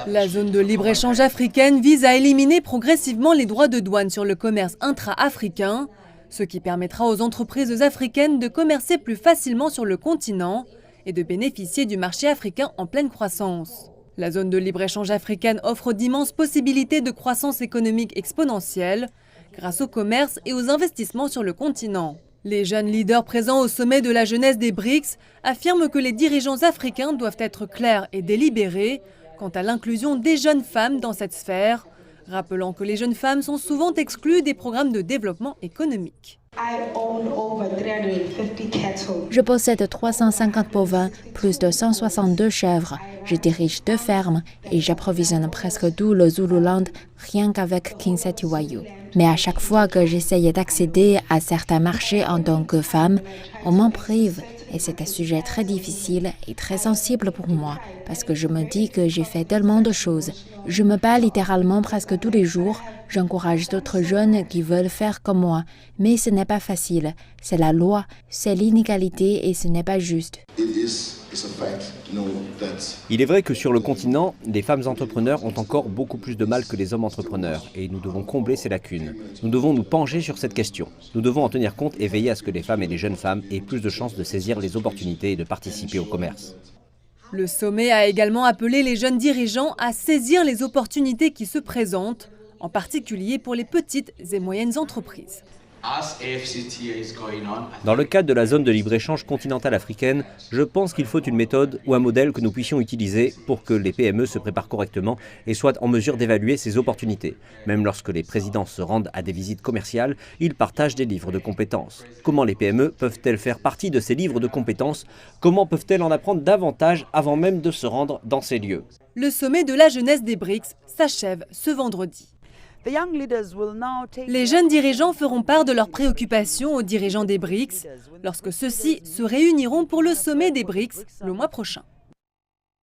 La zone de libre-échange africaine vise à éliminer progressivement les droits de douane sur le commerce intra-africain, ce qui permettra aux entreprises africaines de commercer plus facilement sur le continent et de bénéficier du marché africain en pleine croissance. La zone de libre-échange africaine offre d'immenses possibilités de croissance économique exponentielle grâce au commerce et aux investissements sur le continent. Les jeunes leaders présents au sommet de la jeunesse des BRICS affirment que les dirigeants africains doivent être clairs et délibérés quant à l'inclusion des jeunes femmes dans cette sphère, rappelant que les jeunes femmes sont souvent exclues des programmes de développement économique. Je possède 350 bovins, plus de 162 chèvres. Je dirige 2 fermes et j'approvisionne presque tout le Zululand rien qu'avec Kinsetiwayu. Mais à chaque fois que j'essaye d'accéder à certains marchés en tant que femme, on m'en prive. Et c'est un sujet très difficile et très sensible pour moi, parce que je me dis que j'ai fait tellement de choses. Je me bats littéralement presque tous les jours. J'encourage d'autres jeunes qui veulent faire comme moi. Mais ce n'est pas facile. C'est la loi, c'est l'inégalité et ce n'est pas juste. Il est vrai que sur le continent, les femmes entrepreneurs ont encore beaucoup plus de mal que les hommes entrepreneurs et nous devons combler ces lacunes. Nous devons nous pencher sur cette question. Nous devons en tenir compte et veiller à ce que les femmes et les jeunes femmes aient plus de chances de saisir les opportunités et de participer au commerce. Le sommet a également appelé les jeunes dirigeants à saisir les opportunités qui se présentent, en particulier pour les petites et moyennes entreprises. Dans le cadre de la zone de libre-échange continentale africaine, je pense qu'il faut une méthode ou un modèle que nous puissions utiliser pour que les PME se préparent correctement et soient en mesure d'évaluer ces opportunités. Même lorsque les présidents se rendent à des visites commerciales, ils partagent des livres de compétences. Comment les PME peuvent-elles faire partie de ces livres de compétences? Comment peuvent-elles en apprendre davantage avant même de se rendre dans ces lieux? Le sommet de la jeunesse des BRICS s'achève ce vendredi. Les jeunes dirigeants feront part de leurs préoccupations aux dirigeants des BRICS lorsque ceux-ci se réuniront pour le sommet des BRICS le mois prochain.